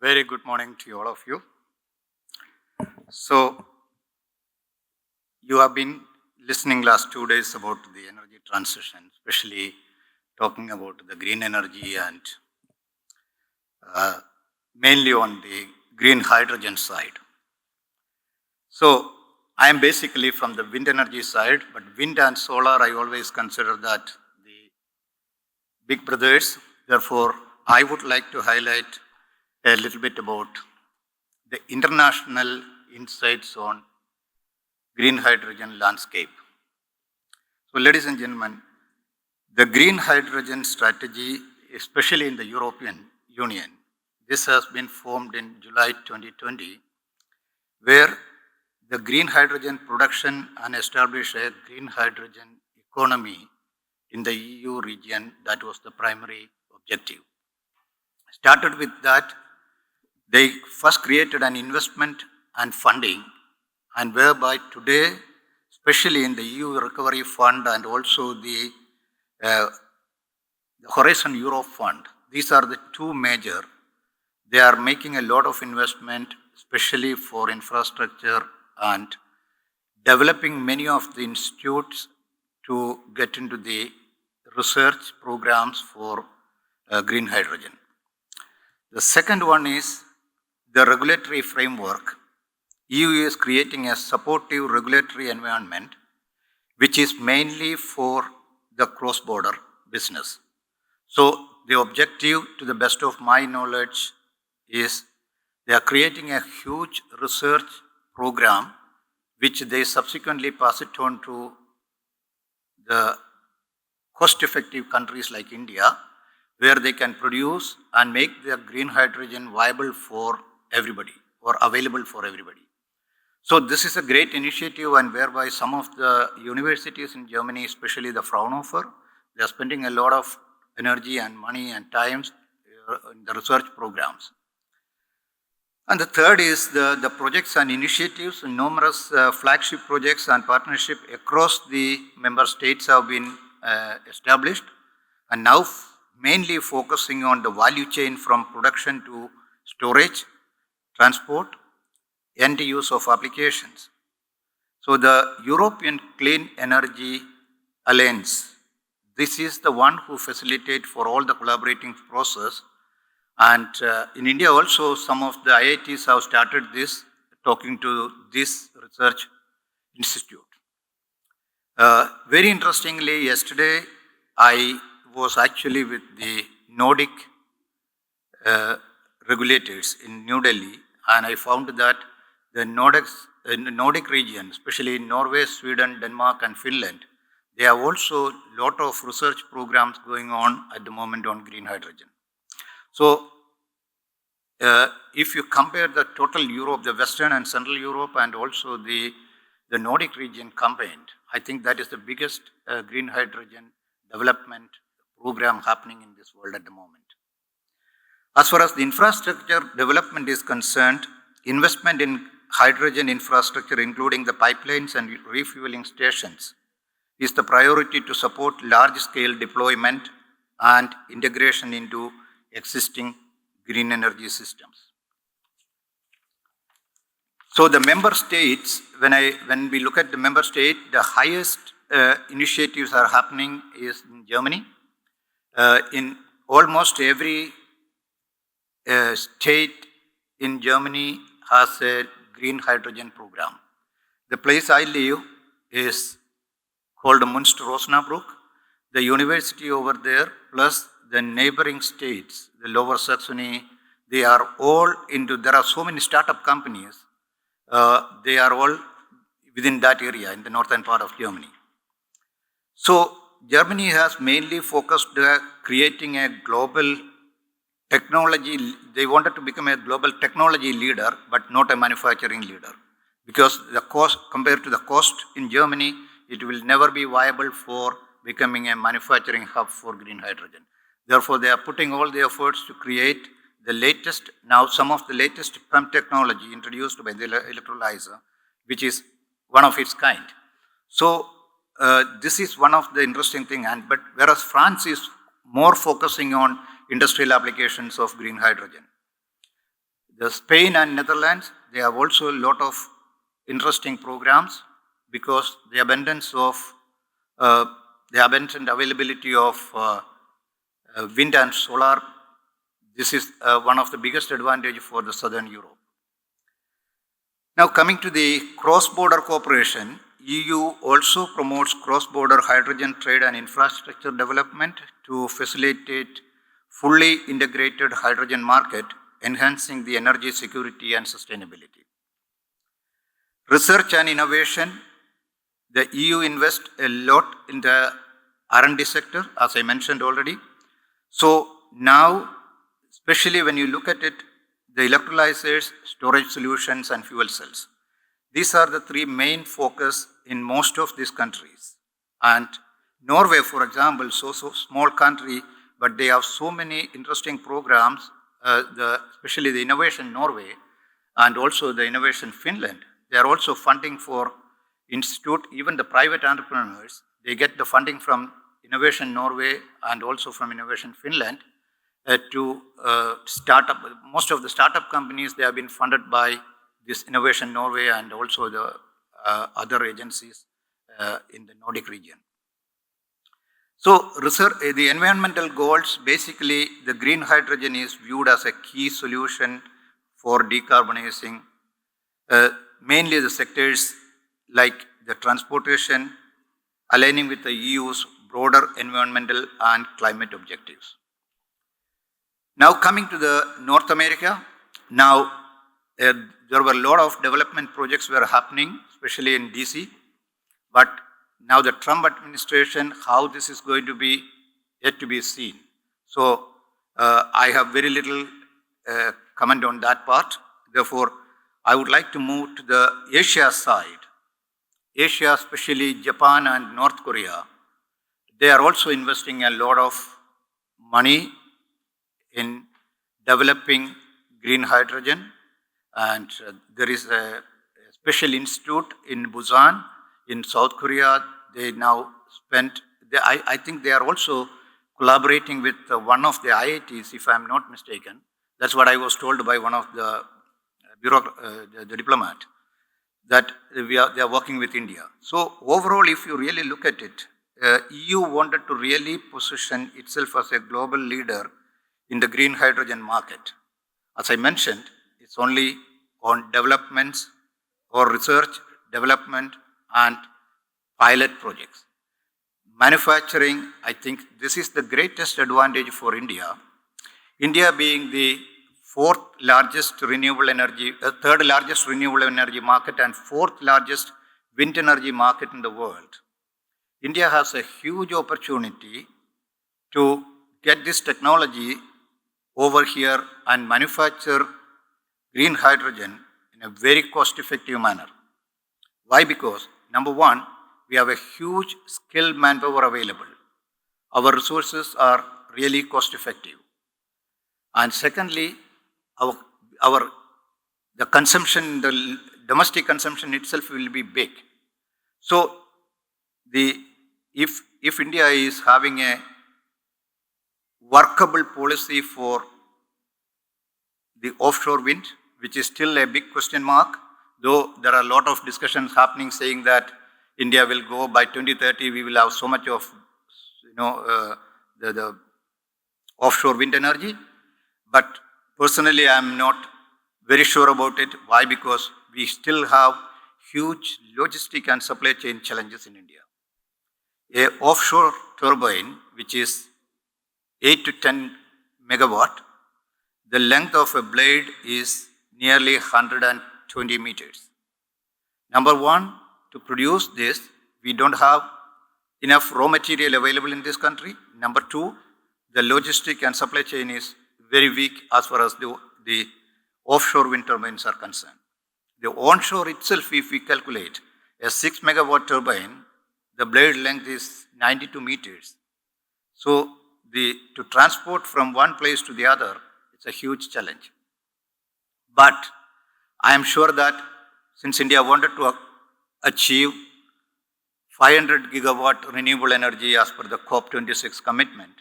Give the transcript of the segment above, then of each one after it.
Very good morning to all of you. So, you have been listening last 2 days about the energy transition, especially talking about the green energy and uh, mainly on the green hydrogen side. So, I am basically from the wind energy side, but wind and solar, I always consider that the big brothers. Therefore, I would like to highlight a little bit about the international insights on green hydrogen landscape. So, ladies and gentlemen, the green hydrogen strategy, especially in the European Union, this has been formed in July 2020, where the green hydrogen production and establish a green hydrogen economy in the EU region. That was the primary objective. Started with that, they first created an investment and funding, and whereby today, especially in the EU Recovery Fund and also the Horizon Europe Fund, these are the two major. They are making a lot of investment, especially for infrastructure and developing many of the institutes to get into the research programs for green hydrogen. The second one is the regulatory framework. EU is creating a supportive regulatory environment which is mainly for the cross-border business. So the objective, to the best of my knowledge, is they are creating a huge research program which they subsequently pass it on to the cost-effective countries like India, where they can produce and make their green hydrogen viable for everybody or available for everybody. So this is a great initiative, and whereby some of the universities in Germany, especially the Fraunhofer, they are spending a lot of energy and money and time in the research programs. And the third is the projects and initiatives. Numerous flagship projects and partnership across the member states have been established, and now mainly focusing on the value chain from production to storage, transport, end use of applications. So the European Clean Energy Alliance, this is the one who facilitates for all the collaborating process. And in India also, some of the IITs have started this, talking to this research institute. Very interestingly, yesterday I was actually with the Nordic regulators in New Delhi, and I found that the Nordic region, especially in Norway, Sweden, Denmark, and Finland, they have also a lot of research programs going on at the moment on green hydrogen. So, if you compare the total Europe, the Western and Central Europe, and also the Nordic region combined, I think that is the biggest green hydrogen development program happening in this world at the moment. As far as the infrastructure development is concerned, investment in hydrogen infrastructure, including the pipelines and refueling stations, is the priority to support large-scale deployment and integration into existing green energy systems. So the member states, when we look at the member state, the highest initiatives are happening is in Germany. In almost every state in Germany has a green hydrogen program. The place I live is called Münster Osnabrück. The university over there, plus the neighboring states, the Lower Saxony, they are all into, there are so many startup companies, they are all within that area in the northern part of Germany. So Germany has mainly focused creating a global technology. They wanted to become a global technology leader, but not a manufacturing leader, because the cost, compared to the cost in Germany, it will never be viable for becoming a manufacturing hub for green hydrogen. Therefore, they are putting all the efforts to create the latest, now some of the latest pump technology introduced by the electrolyzer, which is one of its kind. So this is one of the interesting things. But whereas France is more focusing on industrial applications of green hydrogen. The Spain and Netherlands, they have also a lot of interesting programs because the uh, abundant availability of wind and solar. This is one of the biggest advantage for the Southern Europe. Now coming to the cross-border cooperation, EU also promotes cross-border hydrogen trade and infrastructure development to facilitate fully integrated hydrogen market, enhancing the energy security and sustainability. Research and innovation, the EU invests a lot in the R&D sector, as I mentioned already. So now, especially when you look at it, the electrolyzers, storage solutions, and fuel cells. These are the three main focus in most of these countries. And Norway, for example, so small country, but they have so many interesting programs, especially the Innovation Norway and also the Innovation Finland. They are also funding for institute, even the private entrepreneurs, they get the funding from Innovation Norway and also from Innovation Finland to start up. Most of the startup companies, they have been funded by this Innovation Norway and also the other agencies in the Nordic region. So the environmental goals, basically the green hydrogen is viewed as a key solution for decarbonizing mainly the sectors like the transportation, aligning with the EU's broader environmental and climate objectives. Now coming to the North America, now there were a lot of development projects were happening, especially in DC, but now the Trump administration, how this is going to be yet to be seen. So I have very little comment on that part. Therefore, I would like to move to the Asia side. Asia, especially Japan and North Korea, they are also investing a lot of money in developing green hydrogen. And there is a special institute in Busan, in South Korea. They now spent, I think they are also collaborating with one of the IITs, if I'm not mistaken. That's what I was told by one of the the diplomat, that they are working with India. So overall, if you really look at it, EU wanted to really position itself as a global leader in the green hydrogen market. As I mentioned, it's only on developments or research, development, and pilot projects. Manufacturing, I think this is the greatest advantage for India. India being the third largest renewable energy market and fourth largest wind energy market in the world. India has a huge opportunity to get this technology over here and manufacture green hydrogen in a very cost-effective manner. Why? Because number one, we have a huge skilled manpower available. Our resources are really cost-effective. And secondly, the consumption, the domestic consumption itself will be big. So if India is having a workable policy for the offshore wind, which is still a big question mark, though there are a lot of discussions happening saying that India will go by 2030, we will have so much of the offshore wind energy. But personally, I am not very sure about it. Why? Because we still have huge logistic and supply chain challenges in India. A offshore turbine, which is 8 to 10 megawatt, the length of a blade is nearly 120 meters. Number one, to produce this, we don't have enough raw material available in this country. Number two, the logistic and supply chain is very weak as far as the offshore wind turbines are concerned. The onshore itself, if we calculate a 6 megawatt turbine, the blade length is 92 meters. So to transport from one place to the other, it's a huge challenge. But I am sure that since India wanted to achieve 500 gigawatt renewable energy as per the COP26 commitment,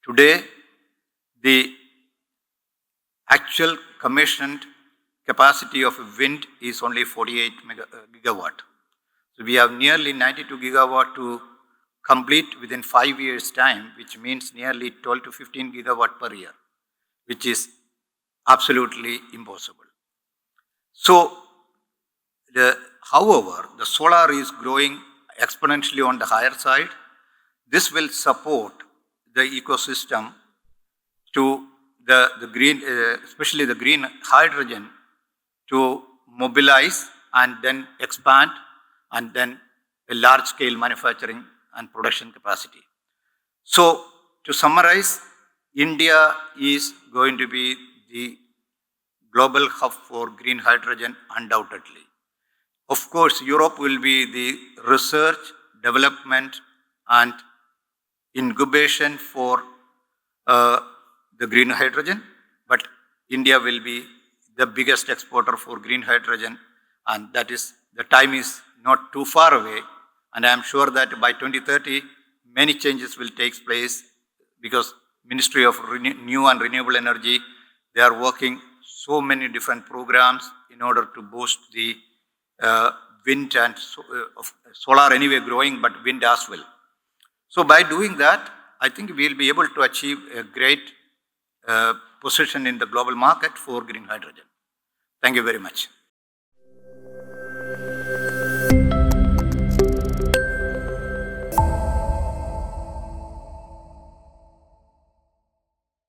today the Actual commissioned capacity of wind is only 48 gigawatt. So we have nearly 92 gigawatt to complete within 5 years' time, which means nearly 12 to 15 gigawatt per year, which is absolutely impossible. So, however, the solar is growing exponentially on the higher side. This will support the ecosystem to the green, especially the green hydrogen, to mobilize and then expand and then a large scale manufacturing and production capacity. So, to summarize, India is going to be the global hub for green hydrogen undoubtedly. Of course, Europe will be the research, development and incubation for the green hydrogen, but India will be the biggest exporter for green hydrogen, and that is, the time is not too far away, and I am sure that by 2030 many changes will take place, because Ministry of New and Renewable Energy, they are working so many different programs in order to boost the wind and solar anyway growing, but wind as well. So by doing that, I think we will be able to achieve a great position in the global market for green hydrogen. Thank you very much.